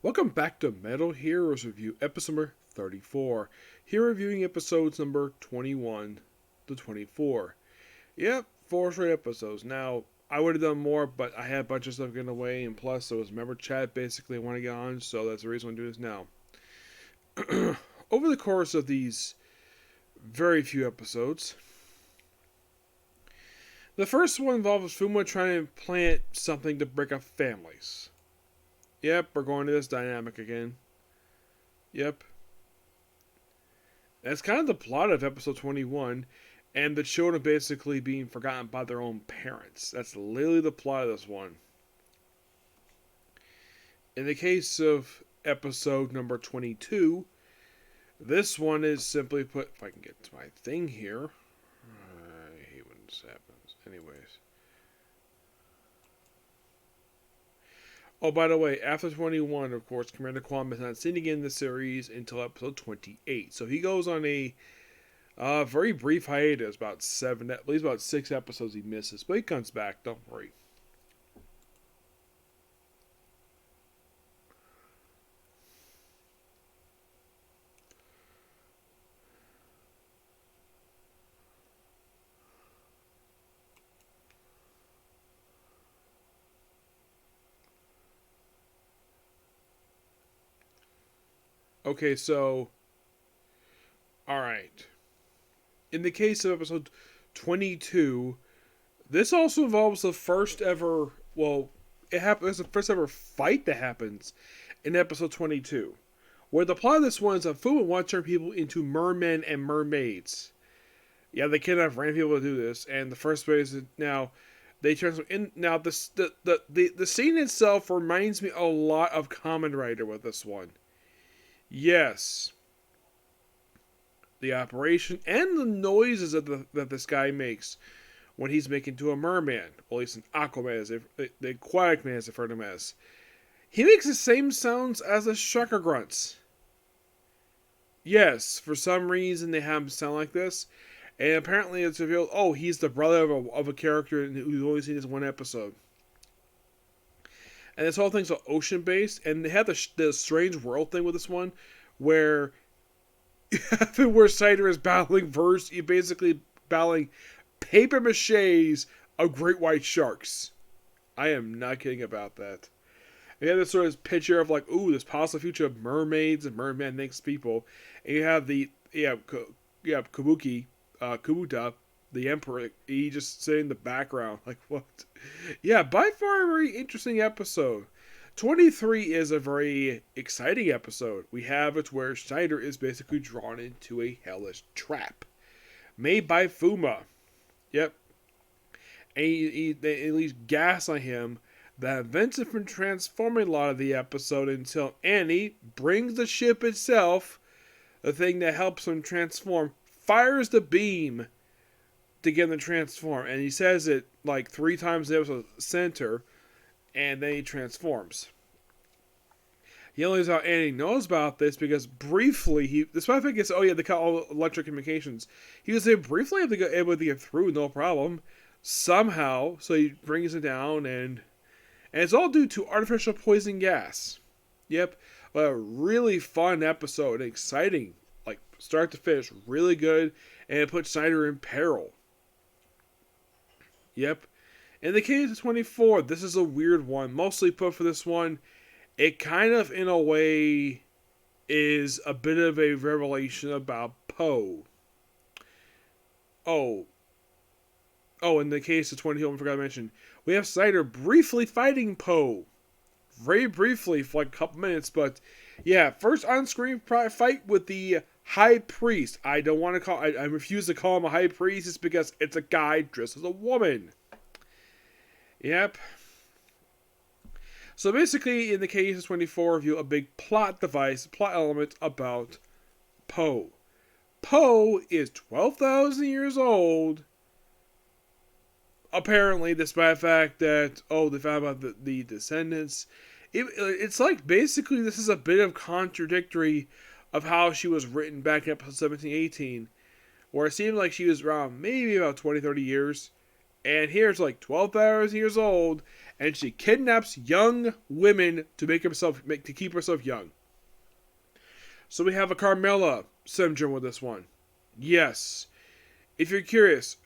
Welcome back to Metal Heroes Review, episode number 34. Here reviewing episodes number 21 to 24. Yep, 4 straight episodes. Now, I would have done more, but I had a bunch of stuff getting away, and plus, there was member chat basically I want to get on, so that's the reason I'm doing this now. Over the course of these very few episodes, the first one involves Fuma trying to plant something to break up families. Yep, we're going to this dynamic again. Yep. That's kind of the plot of episode 21, and the children basically being forgotten by their own parents. That's literally the plot of this one. In the case of episode number 22, this one is simply put, if I can get to my thing here. I hate when this happens. Anyways. Oh, by the way, after 21, of course, Commander Kwame is not seen again in the series until episode 28. So he goes on a very brief hiatus, at least about 6 episodes he misses. But he comes back, don't worry. Okay, so, alright. In the case of episode 22, this also involves the first ever, it's the first ever fight that happens in episode 22. Where the plot of this one is that Fuma wants to turn people into mermen and mermaids. Yeah, they cannot have random people to do this, and the first way is now they turn them in. Now, the scene itself reminds me a lot of Kamen Rider with this one. Yes. The operation and the noises that this guy makes when he's making to a merman, or at least an Aquaman, as the aquatic man, as I've heard him as. He makes the same sounds as the Shucker Grunts. Yes, for some reason they have him sound like this, and apparently it's revealed, he's the brother of a character who's only seen this one episode. And this whole thing's ocean based, and they have the strange world thing with this one, where Shaider is battling you're basically battling paper maches of great white sharks. I am not kidding about that. And you have this sort of picture of this possible future of mermaids and merman next people, and you have Kubuta, the emperor. He just sitting in the background, like what? Yeah, by far a very interesting episode. 23 is a very exciting episode. We have it where Shaider is basically drawn into a hellish trap made by Fuma. Yep. And they at least gas on him that prevents him from transforming a lot of the episode until Annie brings the ship itself, the thing that helps him transform, fires the beam to get him to transform. And he says it like 3 times in the episode center, and then he transforms. The only reason how Annie knows about this because briefly despite the fact they cut all electric communications, he was briefly able to get through, no problem, somehow. So he brings it down, and it's all due to artificial poison gas. Yep, a really fun episode, exciting, like start to finish, really good, and it puts Shaider in peril. Yep. In the case of 24, this is a weird one. Mostly put for this one, it kind of, in a way, is a bit of a revelation about Poe. In the case of 20, I forgot to mention, we have Shaider briefly fighting Poe. Very briefly, for like a couple minutes, but yeah, first on-screen fight with the High Priest. I refuse to call him a High Priest, just because it's a guy dressed as a woman. Yep. So basically, in the case of 24, review a big plot element about Poe. Poe is 12,000 years old. Apparently, despite the fact that, they found out the descendants. It's like, basically, this is a bit of contradictory of how she was written back in episode 17-18, where it seemed like she was around maybe about 20-30 years. And here's like 12,000 years old, and she kidnaps young women to keep herself young. So we have a Carmilla syndrome with this one. Yes. If you're curious,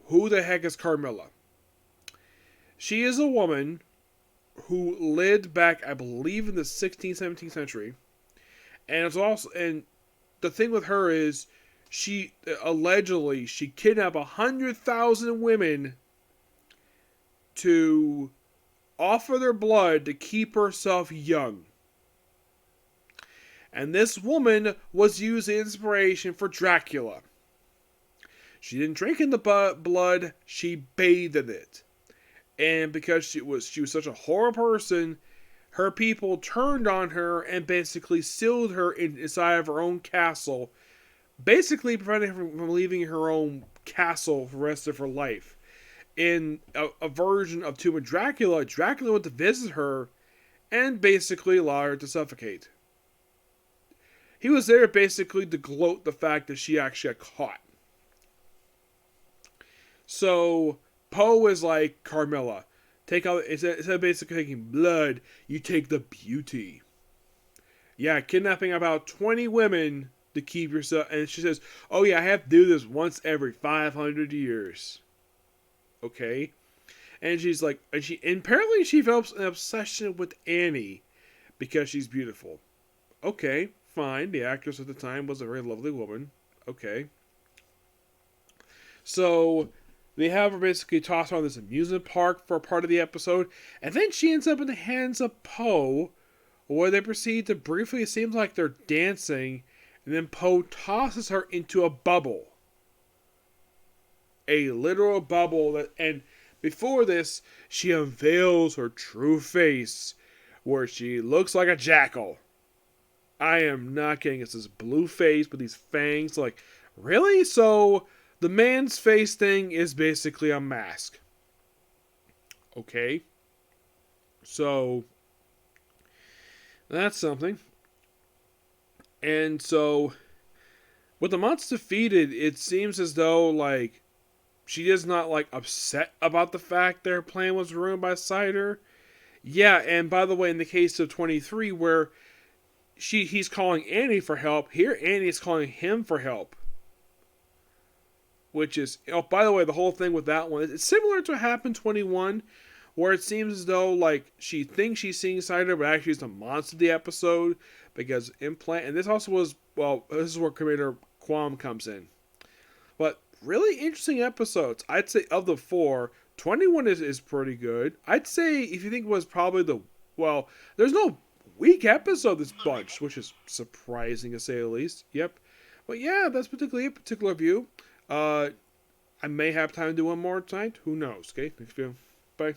who the heck is Carmilla? She is a woman who lived back, I believe, in the 16th, 17th century. And the thing with her is she allegedly she kidnapped 100,000 women to offer their blood to keep herself young. And this woman was used as inspiration for Dracula. She didn't drink in the blood, she bathed in it. And because she was such a horrible person, her people turned on her and basically sealed her inside of her own castle, basically preventing her from leaving her own castle for the rest of her life. In a version of Tomb of Dracula, Dracula went to visit her and basically allowed her to suffocate. He was there basically to gloat the fact that she actually got caught. So Poe is like Carmilla. Instead of basically taking blood, you take the beauty. Yeah, kidnapping about 20 women to keep yourself. And she says, oh yeah, I have to do this once every 500 years. Okay? And she's like, and apparently she develops an obsession with Annie because she's beautiful. Okay, fine. The actress at the time was a very lovely woman. Okay. So they have her basically tossed on this amusement park for a part of the episode, and then she ends up in the hands of Poe, where they proceed to briefly, it seems like they're dancing, and then Poe tosses her into a bubble. A literal bubble and before this, she unveils her true face, where she looks like a jackal. I am not kidding. It's this blue face with these fangs. Like, really? So the man's face thing is basically a mask. Okay. So that's something. And so with the monster defeated, it seems as though like she is not like upset about the fact their plan was ruined by Shaider. Yeah, and by the way, in the case of 23, where he's calling Annie for help, here Annie is calling him for help. Which is, oh, by the way, the whole thing with that one, it's similar to what happened 21, where it seems as though like she thinks she's seeing Shaider, but actually it's the monster of the episode because implant. And this also was, well, this is where Commander Quam comes in. But really interesting episodes. I'd say of the 4, 21 is pretty good. I'd say if you think it was probably there's no weak episode this bunch, which is surprising to say the least. Yep. But yeah, that's particularly a particular view. I may have time to do one more tonight. Who knows? Okay, next video. Bye.